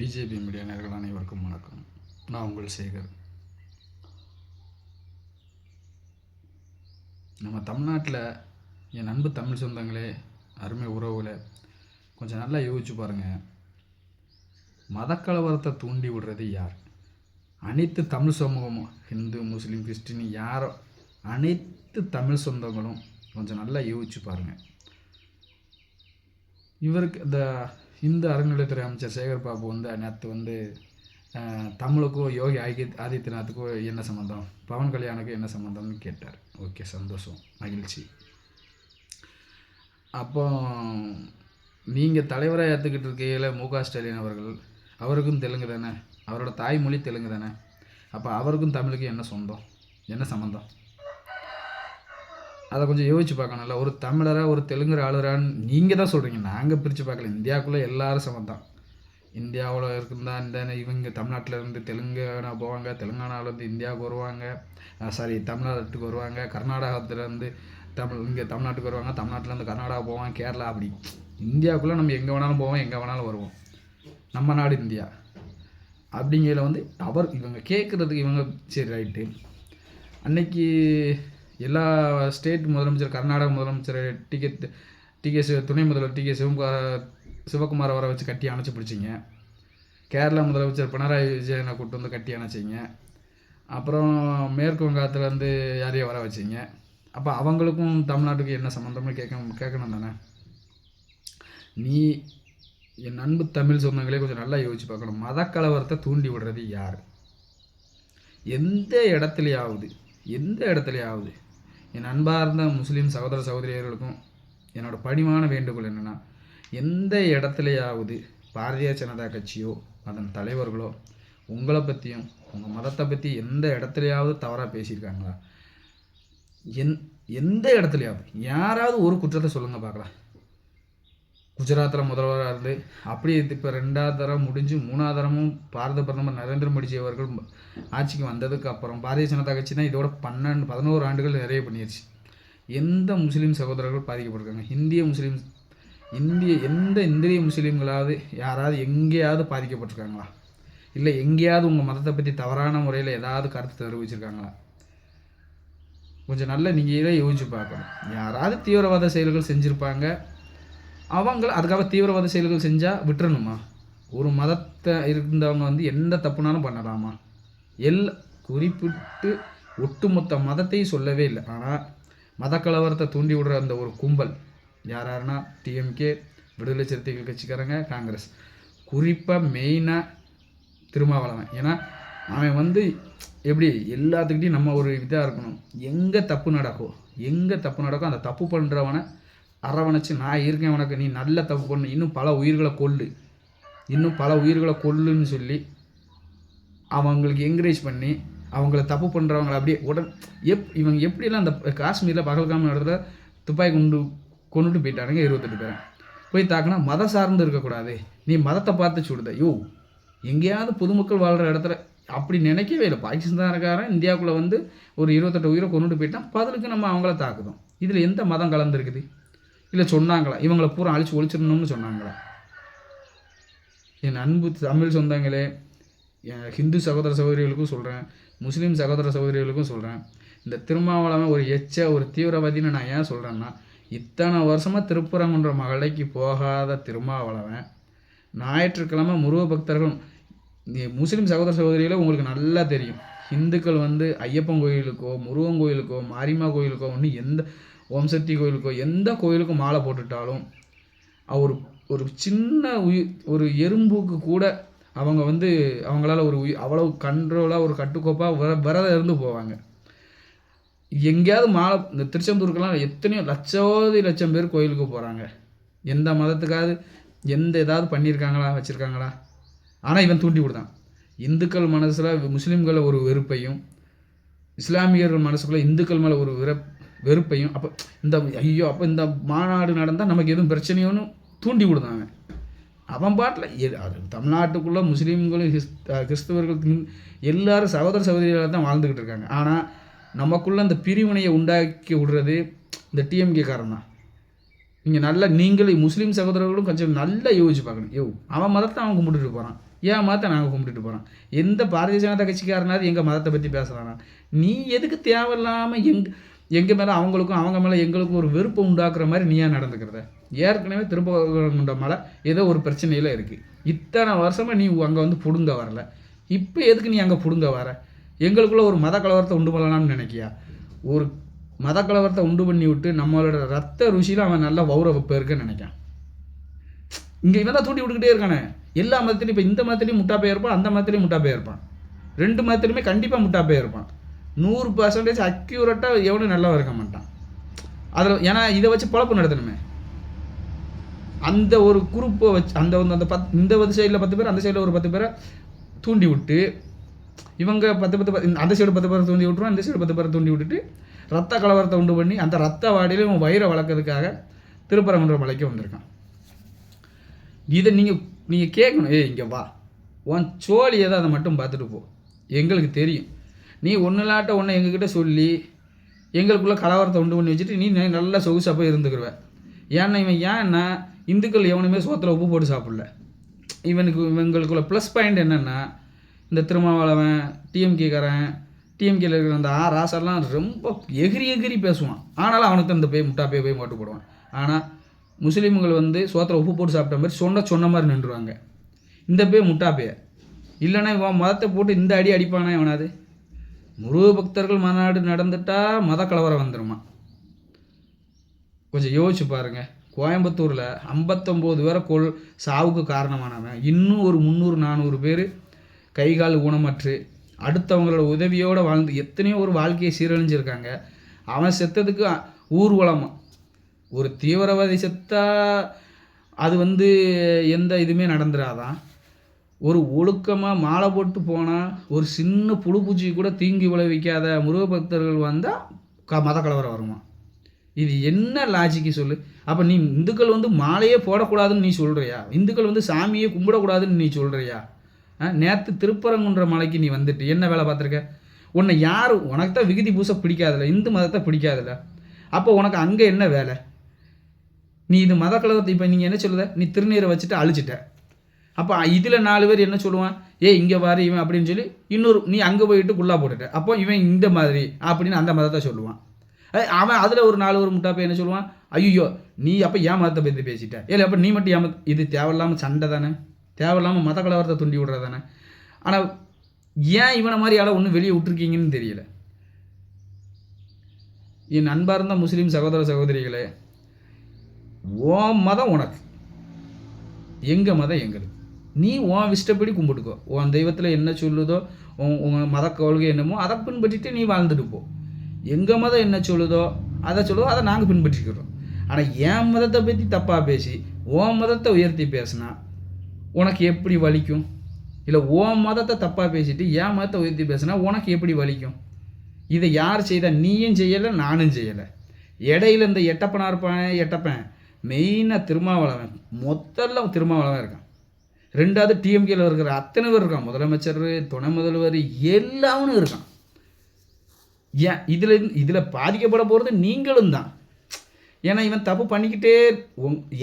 BJP media நேயர்கள் அனைவருக்கும் வணக்கம். நான் உங்கள் சேகர். நம்ம தமிழ்நாட்டில் என் அன்பு தமிழ் சொந்தங்களே, அருமை உறவுகளே, கொஞ்சம் நல்லா யோசிச்சு பாருங்கள். மதக்கலவரத்தை தூண்டி விடுறது யார்? அனைத்து தமிழ் சமூகமும், ஹிந்து, முஸ்லீம், கிறிஸ்டின், யாரோ அனைத்து தமிழ் சொந்தங்களும் கொஞ்சம் நல்லா யோசிச்சு பாருங்கள். இவருக்கு இந்த இந்து அறநிலையத்துறை அமைச்சர் சேகர் பாபு நேற்று தமிழுக்கும் யோகி ஆதித்யநாத்துக்கும் என்ன சம்மந்தம், பவன் கல்யாணுக்கும் என்ன சம்மந்தம்னு கேட்டார். ஓகே, சந்தோஷம், மகிழ்ச்சி. அப்போ நீங்கள் தலைவராக ஏற்றுக்கிட்டு இருக்கையில் மு.க. ஸ்டாலின் அவருக்கும் தெலுங்கு தானே, அவரோட தாய்மொழி தெலுங்கு தானே. அப்போ அவருக்கும் தமிழுக்கும் என்ன சொந்தம், என்ன சம்மந்தம்? அதை கொஞ்சம் யோசிச்சு பார்க்கணும்ல. ஒரு தமிழராக ஒரு தெலுங்கு ஆளுறான்னு நீங்கள் தான் சொல்கிறீங்க, நாங்கள் பிரித்து பார்க்கல. இந்தியாவுக்குள்ளே எல்லாரும் சமந்தான். இந்தியாவில் இருக்குந்தா இவங்க தமிழ்நாட்டில் இருந்து தெலுங்கானா போவாங்க, தெலுங்கானாவிலேருந்து இந்தியாவுக்கு வருவாங்க, தமிழ்நாட்டுக்கு வருவாங்க, கர்நாடகத்துலேருந்து இங்கே தமிழ்நாட்டுக்கு வருவாங்க, தமிழ்நாட்டிலேருந்து கர்நாடகா போவாங்க, கேரளா, அப்படி இந்தியாவுக்குள்ளே நம்ம எங்கே வேணாலும் போவோம், எங்கே வேணாலும் வருவோம். நம்ம நாடு இந்தியா. அப்படிங்கையில் இவங்க கேட்குறதுக்கு சரி ரைட்டு. அன்னைக்கு எல்லா ஸ்டேட் முதலமைச்சர், கர்நாடக முதலமைச்சர் துணை முதல்வர் டி.கே. சிவகுமாரை வர வச்சு கட்டி அணைச்சி பிடிச்சிங்க. கேரளா முதலமைச்சர் பினராயி விஜயனை கூப்பிட்டு கட்டி அணைச்சிங்க. அப்புறம் மேற்கு வங்காளத்துலேருந்து யாரையும் வர வச்சிங்க. அப்போ அவங்களுக்கும் தமிழ்நாட்டுக்கு என்ன சம்மந்தம்னு கேட்கணும் தானே. நீ என் அன்பு தமிழ் சொந்தங்களே கொஞ்சம் நல்லா யோசிச்சு பார்க்கணும். மதக்கலவரத்தை தூண்டி விடுறது யார்? எந்த இடத்துலையாவது என் அன்பார்ந்த முஸ்லீம் சகோதர சகோதரியர்களுக்கும் என்னோட பணிவான வேண்டுகோள் என்னென்னா, எந்த இடத்துலையாவது பாரதிய ஜனதா கட்சியோ அதன் தலைவர்களோ உங்களை பற்றியும் உங்கள் மதத்தை பற்றி எந்த இடத்துலையாவது தவறாக பேசியிருக்காங்களா? எந்த இடத்துலையாவது யாராவது ஒரு குற்றத்தை சொல்லுங்கள் பார்க்கலாம். குஜராத்தில் முதல்வராக இருந்து அப்படியே இப்போ 2வது தரம் முடிஞ்சு 3வது தரமும் பாரத பிரதமர் நரேந்திர மோடிஜி அவர்கள் ஆட்சிக்கு வந்ததுக்கு அப்புறம் பாரதிய ஜனதா கட்சி தான் இதோட 11 ஆண்டுகள் நிறைய பண்ணிடுச்சு. எந்த முஸ்லீம் சகோதரர்கள் பாதிக்கப்பட்டிருக்காங்க? இந்திய முஸ்லீம்களாவது யாராவது எங்கேயாவது பாதிக்கப்பட்டிருக்காங்களா? இல்லை எங்கேயாவது உங்கள் மதத்தை பற்றி தவறான முறையில் ஏதாவது கருத்து தெரிவிச்சிருக்காங்களா? கொஞ்சம் நல்ல நீங்கள் இதை யோசிச்சு பார்க்கணும். யாராவது தீவிரவாத செயல்கள் செஞ்சுருப்பாங்க, அதுக்காக தீவிரவாத செயல்கள் செஞ்சால் விட்டுறணுமா? ஒரு மதத்தை இருந்தவங்க எந்த தப்புனாலும் பண்ணலாமா? குறிப்பிட்டு ஒட்டுமொத்த மதத்தையும் சொல்லவே இல்லை. ஆனால் மதக்கலவரத்தை தூண்டி விடுற அந்த ஒரு கும்பல் யாருன்னா டிஎம்கே, விடுதலை சிறுத்தைகள் கட்சிக்காரங்க, காங்கிரஸ், குறிப்பாக மெயினாக திருமாவளவன். ஏன்னா அவன் எப்படி எல்லாத்துக்கிட்டையும் நம்ம ஒரு இதாக இருக்கணும். எங்கே தப்பு நடக்கோ அந்த தப்பு பண்ணுறவனை அரவணைச்சு, நான் இருக்கேன் உனக்கு, நீ நல்ல தப்பு பண்ணு, இன்னும் பல உயிர்களை கொல்லுன்னு சொல்லி அவங்களுக்கு என்கரேஜ் பண்ணி அவங்கள தப்பு பண்ணுறவங்களை அப்படியே இவங்க எப்படிலாம் அந்த காஷ்மீரில் பகல்காம் இடத்துல துப்பாக்கி கொண்டுட்டு போயிட்டானுங்க 28 பேரை. போய் தாக்குனா மதம் சார்ந்து இருக்கக்கூடாது, நீ மதத்தை பார்த்து சுடுத. எங்கேயாவது பொதுமக்கள் வாழ்கிற இடத்துல அப்படி நினைக்கவே இல்லை. பாகிஸ்தான்காரன் இந்தியாவுக்குள்ளே ஒரு 28 உயிரை கொண்டுட்டு போயிட்டான், பதிலுக்கு நம்ம அவங்கள தாக்குதோம். இதில் எந்த மதம் கலந்துருக்குது? இல்லை சொன்னாங்களா இவங்களை பூரா அழிச்சு ஒழிச்சிடணும்னு சொன்னாங்களா? என் அன்பு தமிழ் சொந்தங்களே, என் ஹிந்து சகோதர சகோதரிகளுக்கும் சொல்கிறேன், முஸ்லீம் சகோதர சகோதரிகளுக்கும் சொல்கிறேன், இந்த திருமாவளவன் ஒரு தீவிரவாதின்னு நான் ஏன் சொல்கிறேன்னா, இத்தனை வருஷமாக திருப்பரங்குன்ற மலைக்கு போகாத திருமாவளவன் ஞாயிற்றுக்கிழமை முருக பக்தர்கள், முஸ்லீம் சகோதர சகோதரிகளை உங்களுக்கு நல்லா தெரியும், இந்துக்கள் ஐயப்பன் கோயிலுக்கோ முருகன் கோயிலுக்கோ மாரியம்மா கோயிலுக்கோ எந்த ஓம் சக்தி கோயிலுக்கோ எந்த கோயிலுக்கும் மாலை போட்டுட்டாலும் ஒரு சின்ன ஒரு எறும்புக்கு கூட அவங்க அவங்களால அவ்வளவு கண்ட்ரோலாக ஒரு கட்டுக்கோப்பாக விரதம் இருந்து போவாங்க. எங்கேயாவது மாலை, இந்த திருச்செந்தூருக்கெல்லாம் எத்தனையோ லட்சம் பேர் கோயிலுக்கு போகிறாங்க. எந்த மதத்துக்காவது ஏதாவது பண்ணியிருக்காங்களா, வச்சுருக்காங்களா? ஆனால் இவன் தூண்டி விடுதான். இந்துக்கள் மனசில் முஸ்லீம்களை ஒரு வெறுப்பையும், இஸ்லாமியர்கள் மனசுக்குள்ளே இந்துக்கள் மேலே ஒரு வெறுப்பையும், அப்போ இந்த மாநாடு நடந்தால் நமக்கு எதுவும் பிரச்சனையோன்னு தூண்டி விடுதாங்க. அவன் பாட்டில் அது தமிழ்நாட்டுக்குள்ளே முஸ்லீம்களும் கிறிஸ்தவர்கள் எல்லாரும் சகோதர சகோதரிகளாக தான் வாழ்ந்துக்கிட்டு இருக்காங்க. ஆனால் நமக்குள்ளே அந்த பிரிவினையை உண்டாக்கி விடுறது இந்த டிஎம்கே காரன் தான். நீங்கள் நல்லா நீங்களும் முஸ்லீம் சகோதரர்களும் கொஞ்சம் நல்லா யோசிச்சு பார்க்கணும். அவன் மதத்தை அவன் கும்பிட்டுட்டு போகிறான், ஏன் மதத்தை நாங்கள் கும்பிட்டுட்டு போகிறோம். எந்த பாரதிய ஜனதா கட்சிக்காரனாவது எங்கள் மதத்தை பற்றி பேசலானா? நீ எதுக்கு தேவையில்லாமல் எங்கள் மேலே அவங்களுக்கும் அவங்க மேலே எங்களுக்கும் ஒரு வெறுப்பை உண்டாக்குற மாதிரி நீ ஏன் நடந்துக்கிறத? ஏற்கனவே திருப்பரங்குன்ற மலை ஏதோ ஒரு பிரச்சனையில் இருக்குது. இத்தனை வருஷமாக நீ அங்கே வந்து பிடுங்க வரல, இப்போ எதுக்கு நீ அங்கே பிடுங்க வர? எங்களுக்குள்ளே ஒரு மத கலவரத்தை உண்டு பண்ணலாம்னு நினைக்கியா? ஒரு மத கலவரத்தை உண்டு பண்ணி விட்டு நம்மளோட ரத்த ருசியில் அவன் நல்லா வௌரவ இருக்குன்னு நினைக்கான். இங்கே இவன் தான் தூண்டி விட்டுக்கிட்டே இருக்கானே. எல்லா மதத்துலையும் இப்போ இந்த மதத்துலையும் முட்டாப்பையாக இருப்பான், அந்த மதத்துலையும் முட்டாப்பையாக இருப்பான், 2 மதத்துலையுமே கண்டிப்பாக முட்டாப்பையாக இருப்பான். 100% அக்யூரேட்டாக எவனும் நல்லா இருக்க மாட்டான் அதில். ஏன்னா இதை வச்சு பொழப்பு நடத்தணுமே. அந்த ஒரு குரூப்பை வச்சு அந்த இந்த சைடில் 10 பேர், அந்த சைடில் ஒரு 10 பேரை தூண்டி விட்டு இவங்க 10 அந்த சைடு 10 பேரை தூண்டி விட்டுருவான், இந்த சைடு 10 பேரை தூண்டி விட்டுட்டு ரத்த கலவரத்தை உண்டு பண்ணி அந்த ரத்த வாடியில் இவன் வயிறை வளர்க்கறதுக்காக திருப்பரங்குன்ற மலைக்கு வந்திருக்கான். இதை நீங்கள் கேட்கணும். இங்கே வா, உன் சோழியை தான் அதை மட்டும் பார்த்துட்டு போ, எங்களுக்கு தெரியும். நீ ஒன்றுலாட்ட ஒன்று எங்ககிட்ட சொல்லி எங்களுக்குள்ளே கலவரத்தை உண்டு பண்ணி வச்சுட்டு நீ நல்லா சொகுசாக போய் இருந்துக்கிடுவேன். ஏன்னா ஏன்னா இந்துக்கள் எவனுமே சோத்தில் உப்பு போட்டு சாப்பிடல. இவங்களுக்குள்ள ப்ளஸ் பாயிண்ட் என்னென்னா, இந்த திருமாவளவன் டிஎம்கேக்காரன், டிஎம்கேல இருக்கிற அந்த ராசெல்லாம் ரொம்ப எகிரி பேசுவான். ஆனாலும் அவனுக்கு அந்த முட்டாப்பே போய் மாட்டு போடுவான். ஆனால் முஸ்லீம்கள் வந்து சோத்தில் உப்பு போட்டு சாப்பிட்ட மாதிரி சொன்ன மாதிரி நின்றுவாங்க. இந்த முட்டாப்பே இல்லைன்னா இவன் மதத்தை போட்டு இந்த அடிப்பானா இவனாது? முருக பக்தர்கள் மாநாடு நடந்துட்டா மத கலவரம் வந்துடுமா? கொஞ்சம் யோசிச்சு பாருங்கள். கோயம்புத்தூரில் 59 பேரை சாவுக்கு காரணமானவன் இன்னும் ஒரு 300-400 பேர் கைகால் ஊனமற்று அடுத்தவங்களோட உதவியோடு வாழ்ந்து எத்தனையோ ஒரு வாழ்க்கையை சீரழிஞ்சிருக்காங்க. அவன் செத்ததுக்கு ஊர்வலமாக ஒரு தீவிரவாதி செத்தா அது வந்து எந்த இதுவுமே நடந்துடாதான். ஒரு ஒழுக்கமாக மாலை போட்டு போனால் ஒரு சின்ன புழு பூச்சி கூட தீங்கி விளைவிக்காத முருக பக்தர்கள் வந்தால் மத கலவரம் வருமா? இது என்ன லாஜிக்கு சொல்லு? அப்போ நீ இந்துக்கள் வந்து மாலையே போடக்கூடாதுன்னு நீ சொல்கிறியா? இந்துக்கள் வந்து சாமியே கும்பிடக்கூடாதுன்னு நீ சொல்கிறியா? நேற்று திருப்பரங்குன்ற மலைக்கு நீ வந்துட்டு என்ன வேலை பார்த்துருக்க? உன்னை யார் உனக்கு தான் விகுதி பூசை பிடிக்காதில்ல, இந்து மதத்தை பிடிக்காதில்ல, அப்போ உனக்கு அங்கே என்ன வேலை? நீ இது மத கலவரத்தை இப்போ நீங்கள் என்ன சொல்லுத? நீ திருநீரை வச்சுட்டு அழிச்சிட்ட. அப்போ இதில் 4 பேர் என்ன சொல்லுவான்? இங்கே வாரு இவன் அப்படின்னு சொல்லி இன்னொரு நீ அங்கே போயிட்டு குள்ளா போட்டுட்ட. அப்போ இவன் இந்த மாதிரி அப்படின்னு அந்த மதத்தை சொல்லுவான். அவன் அதில் ஒரு 4 ஒரு முட்டாப்பை என்ன சொல்லுவான்? ஐயோ நீ அப்போ ஏன் மதத்தை பற்றி பேசிட்ட? அப்போ நீ மட்டும் ஏன் இது தேவையில்லாமல் சண்டை தானே, தேவையில்லாமல் மத கலவரத்தை துண்டி விடுறது தானே. ஆனால் ஏன் இவனை மாதிரி ஆளை ஒன்றும் வெளியே விட்டுருக்கீங்கன்னு தெரியல. என் அன்பார்ந்த முஸ்லீம் சகோதர சகோதரிகளே, உன் மதம் உனக்கு, எங்கள் மதம் எங்களுக்கு. நீ உன் இஷ்டப்படி கும்பிட்டுக்கோ. உன் தெய்வத்தில் என்ன சொல்லுதோ, உன் மத கொள்கை என்னமோ அதை பின்பற்றிட்டு நீ வாழ்ந்துட்டு போ. எங்கள் மதம் என்ன சொல்லுதோ அதை நாங்கள் பின்பற்றிக்கிறோம். ஆனால் என் மதத்தை பற்றி தப்பாக பேசி உன் மதத்தை உயர்த்தி பேசினா உனக்கு எப்படி வலிக்கும்? இல்லை உன் மதத்தை தப்பாக பேசிட்டு என் மதத்தை உயர்த்தி பேசினா உனக்கு எப்படி வலிக்கும்? இதை யார் செய்தால்? நீயும் செய்யலை, நானும் செய்யலை. இடையில இந்த எட்டப்பன் மெயினாக திருமாவளவன், மொத்தம் திருமாவளவன் இருக்கான். 2வது டிஎம்கேல இருக்கிற அத்தனை பேர் இருக்கான். முதலமைச்சர், துணை முதல்வர் எல்லாமே இருக்கான். ஏன் இதில் பாதிக்கப்பட போகிறது நீங்களும் தான். ஏன்னா இவன் தப்பு பண்ணிக்கிட்டே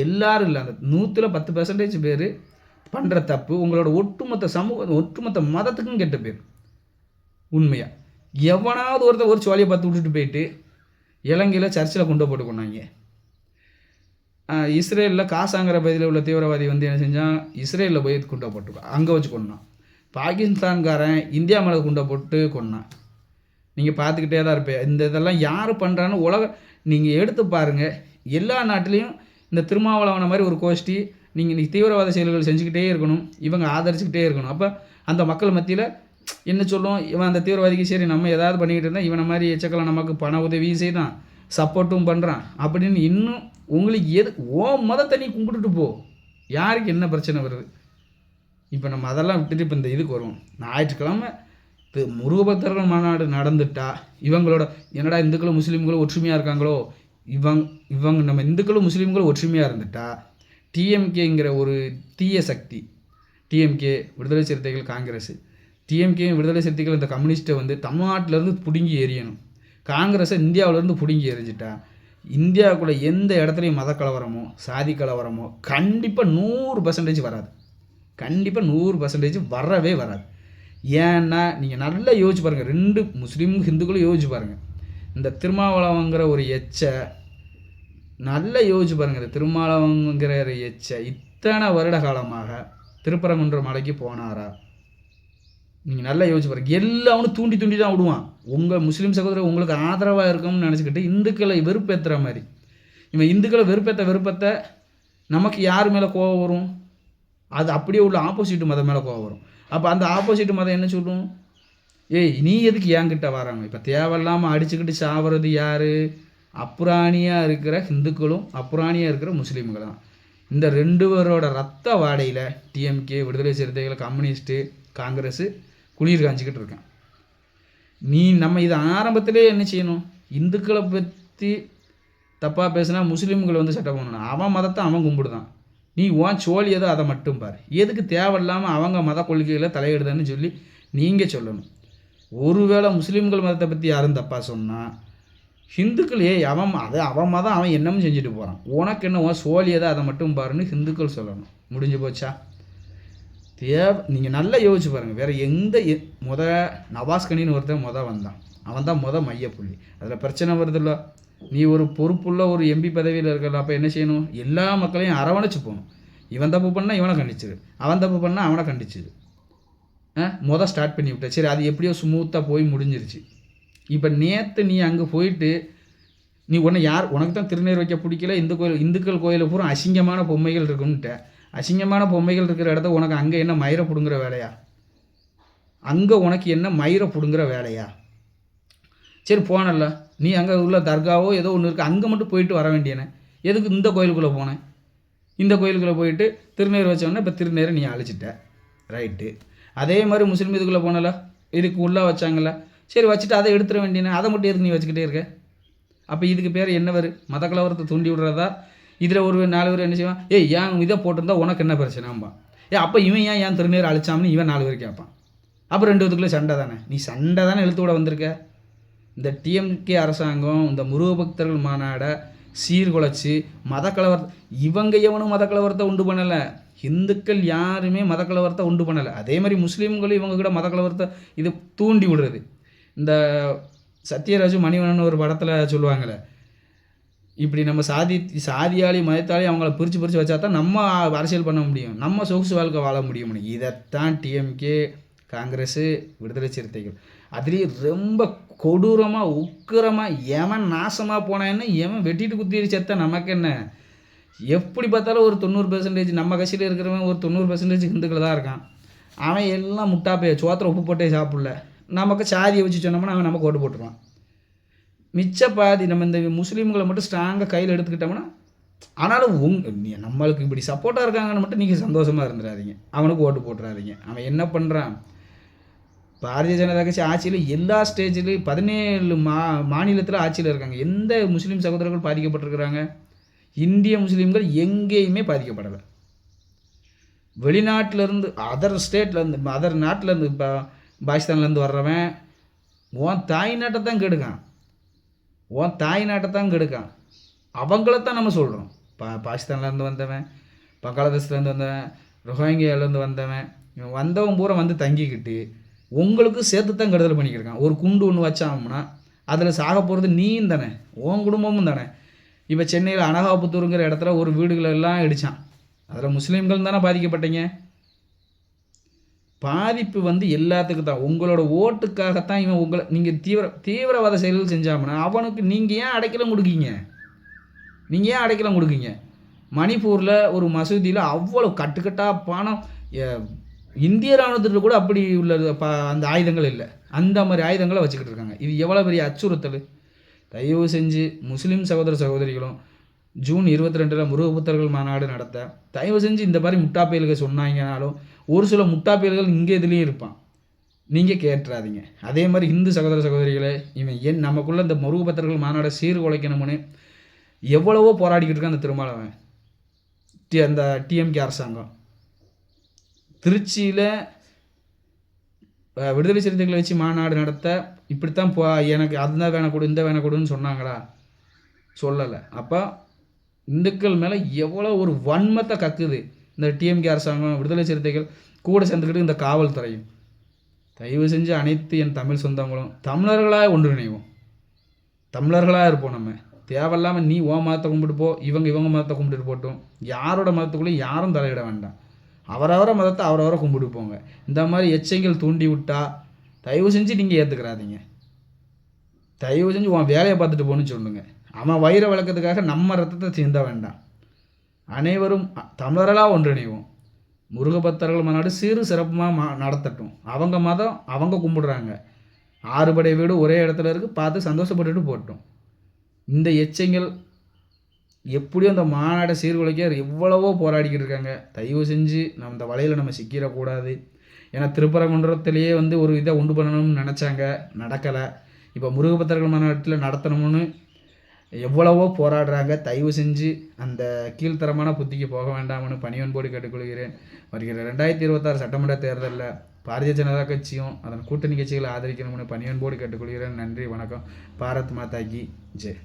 எல்லாரும் இல்லை, அந்த 110% பேர் பண்ணுற தப்பு உங்களோட ஒட்டுமொத்த சமூக ஒட்டுமொத்த மதத்துக்கும் கெட்ட பேர். உண்மையாக எவனாவது ஒரு சோழியை பார்த்து விட்டுட்டு போயிட்டு இலங்கையில் சர்ச்சில் கொண்டு கொண்டாங்க. இஸ்ரேலில் காசாங்கிற பகுதியில் உள்ள தீவிரவாதி வந்து என்ன செஞ்சான்? இஸ்ரேலில் போய் குண்டை போட்டு அங்கே வச்சு கொண்டான். பாகிஸ்தான்காரன் இந்தியா மேலே குண்டை போட்டு கொண்டான். நீங்கள் பார்த்துக்கிட்டே தான் இருப்பேன். இதெல்லாம் யார் பண்ணுறான்னு நீங்கள் எடுத்து பாருங்கள். எல்லா நாட்டிலையும் இந்த திருமாவளவனை மாதிரி ஒரு கோஷ்டி நீங்கள் தீவிரவாத செயல்கள் செஞ்சுக்கிட்டே இருக்கணும், இவங்க ஆதரிச்சுக்கிட்டே இருக்கணும். அப்போ அந்த மக்கள் மத்தியில் என்ன சொல்லும்? இவன் அந்த தீவிரவாதிக்கு சரி நம்ம ஏதாவது பண்ணிக்கிட்டு இருந்தால் இவனை மாதிரி எச்சக்கலாம் நமக்கு பண உதவியும் செய்தான், சப்போர்ட்டும் பண்ணுறான் அப்படின்னு இன்னும் உங்களுக்கு மதத்தை நீ கும்பிட்டுட்டு போ. யாருக்கு என்ன பிரச்சனை வருது? இப்போ நம்ம அதெல்லாம் விட்டுட்டு இப்போ இந்த இதுக்கு வருவோம். ஞாயிற்றுக்கிழமை முருக பக்தர்கள் மாநாடு நடந்துட்டா இவங்களோட என்னடா இந்துக்களும் முஸ்லீம்களும் ஒற்றுமையாக இருக்காங்களோ, இவங்க நம்ம இந்துக்களும் முஸ்லீம்களும் ஒற்றுமையாக இருந்துட்டா டிஎம்கேங்கிற ஒரு தீய சக்தி, டிஎம்கே விடுதலை சிறுத்தைகள் காங்கிரஸ், டிஎம்கே விடுதலை சிறுத்தைகள் இந்த கம்யூனிஸ்ட்டை வந்து தமிழ்நாட்டிலேருந்து பிடுங்கி எறியணும், காங்கிரஸை இந்தியாவிலேருந்து பிடுங்கி எறிஞ்சிட்டா இந்தியாவுக்குள்ளே எந்த இடத்துலையும் மத கலவரமோ சாதி கலவரமோ கண்டிப்பாக 100% வராது. கண்டிப்பாக 100% வரவே வராது. ஏன்னா நீங்கள் நல்லா யோசிச்சு பாருங்கள், 2 முஸ்லீம் ஹிந்துக்களும் யோசிச்சு பாருங்கள். இந்த திருமாவளவங்கிற ஒரு எச்சை நல்லா யோசிச்சு பாருங்கள். இந்த திருமாவளவங்கிற ஒரு எச்சை இத்தனை வருட காலமாக திருப்பரங்குன்ற மலைக்கு போனாரா? நீங்கள் நல்லா யோசிச்சு பாருங்கள். எல்லாவனும் தூண்டி தூண்டி தான் விடுவான். உங்கள் முஸ்லீம் சகோதரர் உங்களுக்கு ஆதரவாக இருக்கும்னு நினச்சிக்கிட்டு இந்துக்களை வெறுப்பேற்றுற மாதிரி. இவன் இந்துக்களை வெறுப்பேற்ற நமக்கு யார் மேலே கோவம் வரும்? அது அப்படியே உள்ள ஆப்போசிட் மதம் மேலே கோவம் வரும். அப்போ அந்த ஆப்போசிட் மதம் என்ன சொல்லும்? ஏய் நீ எதுக்கு ஏங்கிட்ட வராங்க? இப்போ தேவையில்லாமல் அடிச்சுக்கிட்டு சாவறது யார்? அப்புராணியாக இருக்கிற ஹிந்துக்களும் அப்புராணியாக இருக்கிற முஸ்லீம்களும். இந்த 2 பேரோட ரத்த வாடையில் டிஎம்கே, விடுதலை சிறுத்தைகள், கம்யூனிஸ்ட்டு, காங்கிரஸ் குளிர் காஞ்சிக்கிட்டு இருக்கேன். நம்ம இதை ஆரம்பத்திலே என்ன செய்யணும்? இந்துக்களை பற்றி தப்பாக பேசுனா முஸ்லீம்களை வந்து சட்டம் பண்ணணும். அவன் மதத்தை அவன் கும்பிடுதான். நீ உன் சோழி ஏதோ அதை மட்டும் பாரு. எதுக்கு தேவையில்லாமல் அவங்க மத கொள்கைகளை தலையிடுதுன்னு சொல்லி நீங்கள் சொல்லணும். ஒருவேளை முஸ்லீம்கள் மதத்தை பற்றி யாரும் தப்பாக சொன்னால் ஹிந்துக்கள் அவன் மதம் அவன் என்னமும் செஞ்சுட்டு போகிறான். உனக்கு என்ன உன் சோழி ஏதோ அதை மட்டும் பாருன்னு ஹிந்துக்கள் சொல்லணும். முடிஞ்சு போச்சா? நீங்கள் நல்லா யோசிச்சு பாருங்கள். வேறு எந்த நவாஸ்கனின்னு ஒருத்தன் வந்தான். அவன் தான் மையப்புள்ளி. அதில் பிரச்சனை வருதில்ல. நீ ஒரு பொறுப்புள்ள ஒரு எம்பி பதவியில் இருக்கிற, அப்போ என்ன செய்யணும்? எல்லா மக்களையும் அரவணைச்சு போகணும். இவன் தப்பு பண்ணால் இவனை கண்டிச்சிரு, அவன் தப்பு பண்ணால் அவனை கண்டிச்சிரு. ஸ்டார்ட் பண்ணி விட்ட. சரி, அது எப்படியோ ஸ்மூத்தாக போய் முடிஞ்சிருச்சு. இப்போ நேற்று நீ அங்கே போயிட்டு நீ உனக்கு தான் திருநீர் வைக்க பிடிக்கல, இந்துக்கள் கோயிலில் பூரா அசிங்கமான பொம்மைகள் இருக்குன்னுட்ட. அசிங்கமான பொம்மைகள் இருக்கிற இடத்த உனக்கு அங்கே என்ன மயிரை பிடுங்குற வேலையா? அங்கே உனக்கு என்ன மயிரை பிடுங்குற வேலையா? சரி போனல்ல, நீ அங்கே உள்ள தர்காவோ ஏதோ ஒன்று இருக்குது, அங்கே மட்டும் போயிட்டு வர வேண்டியனே. எதுக்கு இந்த கோயிலுக்குள்ளே போனேன்? இந்த கோயிலுக்குள்ளே போயிட்டு திருநீர் வச்சோன்னே இப்போ திருநீரை நீ அழிச்சிட்ட, ரைட்டு. அதே மாதிரி முஸ்லீம் இதுக்குள்ளே போனல, இதுக்கு உள்ளே வச்சாங்கல்ல, சரி வச்சுட்டு அதை எடுத்துட வேண்டியனே. அதை மட்டும் எதுக்கு நீ வச்சுக்கிட்டே இருக்க? அப்போ இதுக்கு பேர் என்ன வரும்? மத கலவரத்தை தூண்டி விடுறதா? இதில் ஒரு 4 பேர் என்ன செய்வான்? ஏன் இதை போட்டிருந்தா உனக்கு என்ன பிரச்சனைம்பா? அப்போ இவன் ஏன் திருநீர் அழிச்சாமன்னு இவன் 4 பேர் கேட்பான். அப்போ 2 பேத்துக்குள்ளே சண்டை தானே. நீ சண்டை தானே இழுத்து விட வந்திருக்க. இந்த டிஎம்கே அரசாங்கம் இந்த முருகபக்தர்கள் மாநாடை சீர்குலைச்சி மத கலவரத்தை, இவங்க எவனும் மத கலவரத்தை உண்டு பண்ணலை. இந்துக்கள் யாருமே மத கலவரத்தை உண்டு பண்ணலை. அதே மாதிரி முஸ்லீம்களும் இவங்க கூட மத கலவரத்தை இது தூண்டி விடுறது. இந்த சத்யராஜ் மணிவண்ணன் ஒரு படத்தில் சொல்லுவாங்கள்ல, இப்படி நம்ம சாதியாளி மதத்தாளி அவங்கள பிரித்து வச்சா தான் நம்ம அரசியல் பண்ண முடியும், நம்ம சொகுசு வாழ்க்கை வாழ முடியும். இதைத்தான் டிஎம்கே, காங்கிரஸ், விடுதலை சிறுத்தைகள் அதுலேயும் ரொம்ப கொடூரமாக உக்கிரமாக எவன் நாசமாக போனான்னு எவன் வெட்டிட்டு குத்திட்டு செத்த நமக்கு என்ன? எப்படி பார்த்தாலும் ஒரு 90% நம்ம கட்சியில் இருக்கிறவன் ஒரு 90% ஹிந்துக்கள் தான் இருக்கான். அவன் எல்லாம் முட்டாப்பைய சோத்திர உப்பு போட்டே சாப்பிடல. நமக்கு சாதியை வச்சு சொன்னோம்னா அவன் நமக்கு ஓட்டு போட்டுருவான். மிச்ச பாதி நம்ம இந்த முஸ்லீம்களை மட்டும் ஸ்ட்ராங்காக கையில் எடுத்துக்கிட்டோம்னா, ஆனாலும் நம்மளுக்கு இப்படி சப்போர்ட்டாக இருக்காங்கன்னு மட்டும் நீங்கள் சந்தோஷமாக இருந்துடாதீங்க, அவனுக்கு ஓட்டு போட்டுறாதீங்க. அவன் என்ன பண்ணுறான்? பாரதிய ஜனதா கட்சி ஆட்சியில் எல்லா ஸ்டேஜ்லேயும் 17 மாநிலத்தில் ஆட்சியில் இருக்காங்க. எந்த முஸ்லீம் சகோதரர்கள் பாதிக்கப்பட்டிருக்கிறாங்க? இந்திய முஸ்லீம்கள் எங்கேயுமே பாதிக்கப்படலை. வெளிநாட்டிலேருந்து, அதர் ஸ்டேட்லேருந்து, அதர் நாட்டிலேருந்து, இப்போ பாகிஸ்தான்லேருந்து வர்றவன் உன் தாய் நாட்டை தான் கெடுக்கான், உன் தாய் நாட்டை தான் கெடுக்கான். அவங்களத்தான் நம்ம சொல்கிறோம். பாகிஸ்தான்லேருந்து வந்தவன், பங்களாதேஷ்லேருந்து வந்தவன், ரோஹிங்கியாலேருந்து வந்தவன், இவன் வந்தவன் பூரா வந்து தங்கிக்கிட்டு உங்களுக்கு சேர்த்து தான் கெடுதல் பண்ணிக்கிருக்கான். ஒரு குண்டு ஒன்று வச்சாம்னா அதில் சாக போகிறது நீயும் தானே, உன் குடும்பமும் தானே. இப்போ சென்னையில் அனகாபுத்தூருங்கிற இடத்துல ஒரு வீடுகளெல்லாம் இடித்தான். அதில் முஸ்லீம்கள் தானே பாதிக்கப்பட்டீங்க. பாதிப்பு எல்லாத்துக்கு தான், உங்களோட ஓட்டுக்காகத்தான் இவன் நீங்கள் தீவிரவாத செயல்கள் செஞ்சாங்கன்னா அவனுக்கு நீங்கள் ஏன் அடைக்கலம் கொடுக்கீங்க? மணிப்பூரில் ஒரு மசூதியில் அவ்வளோ கட்டுக்கட்டாக பணம், இந்திய இராணுவத்தில் கூட அப்படி உள்ள அந்த ஆயுதங்கள் இல்லை, அந்த மாதிரி ஆயுதங்களை வச்சுக்கிட்டு இருக்காங்க. இது எவ்வளோ பெரிய அச்சுறுத்தல். தயவு செஞ்சு முஸ்லீம் சகோதரிகளும் ஜூன் 22 முருகபுத்தர்கள் மாநாடு நடத்த தயவு செஞ்சு இந்த மாதிரி முட்டாப்பயல்கள் சொன்னாங்கனாலும் ஒரு சில முட்டாப்பயல்கள் இங்கே இதுலேயும் இருப்பான், நீங்கள் கேட்டுறாதீங்க. அதே மாதிரி இந்து சகோதரிகளை இவன் நமக்குள்ளே இந்த முருகபுத்தர்கள் மாநாடை சீர்குலைக்கணும்னு எவ்வளவோ போராடிக்கிட்டு இருக்கான் அந்த திருமாவளவன், அந்த டிஎம்கே அரசாங்கம். திருச்சியில் விடுதலை சிறுத்தைகளை வச்சு மாநாடு நடத்த இப்படித்தான் எனக்கு அதுதான் வேணக்கூடும் இந்த வேணக்கூடுன்னு சொல்லலை. அப்போ இந்துக்கள் மேலே எவ்வளோ ஒரு வன்மத்தை கக்குது இந்த டிஎம்கே அரசாங்கம், விடுதலை சிறுத்தைகள் கூட சேர்ந்துக்கிட்டு இந்த காவல்துறையும். தயவு செஞ்சு அனைத்து என் தமிழ் சொந்தங்களும் தமிழர்களாக ஒன்றிணைவோம், தமிழர்களாக இருப்போம். நம்ம தேவையில்லாமல் நீ ஓ மதத்தை கும்பிட்டு போ, இவங்க மதத்தை கும்பிட்டு போட்டோம், யாரோட மதத்துக்குள்ளேயும் யாரும் தலையிட வேண்டாம். அவரவர மதத்தை அவரவரை கும்பிட்டு போங்க. இந்த மாதிரி எச்சங்கள் தூண்டி விட்டா தயவு செஞ்சு நீங்கள் ஏற்றுக்கிறாதீங்க. தயவு செஞ்சு உன் வேலையை பார்த்துட்டு போகணுன்னு சொல்லுங்கள். அவன் வயிறை வளர்க்கறதுக்காக நம்ம ரத்தத்தை சிந்த வேண்டாம். அனைவரும் தமிழர்களாக ஒன்றிணைவோம். முருகபக்தர்கள் மாநாடு சீரு சிறப்புமாக நடத்தட்டும். அவங்க மதம் அவங்க கும்பிடுறாங்க, 6 படை வீடு ஒரே இடத்துல இருக்குது, பார்த்து சந்தோஷப்பட்டுட்டு போட்டோம். இந்த எச்சங்கள் எப்படியும் அந்த மாநாடை சீர்குலைக்க எவ்வளவோ போராடிக்கிட்டு இருக்காங்க. தயவு செஞ்சு நம்ம இந்த வலையில் நம்ம சிக்கிடக்கூடாது. ஏன்னா திருப்பரங்குன்றத்திலேயே ஒரு இதை உண்டு பண்ணணும்னு நினச்சாங்க, நடக்கலை. இப்போ முருகபக்தர்கள் மாநாட்டில் நடத்தணும்னு எவ்வளவோ போராடுறாங்க. தயவு செஞ்சு அந்த கீழ்த்தரமான புத்திக்கு போக வேண்டாம்னு பணிவன்போடு கேட்டுக்கொள்கிறேன். வருகிற 2026 சட்டமன்ற தேர்தலில் பாரதிய ஜனதா கட்சியும் அதன் கூட்டணி கட்சிகளை ஆதரிக்கணும்னு பணிவன்போடு கேட்டுக்கொள்கிறேன். நன்றி, வணக்கம். பாரத் மாதா கி ஜெய்.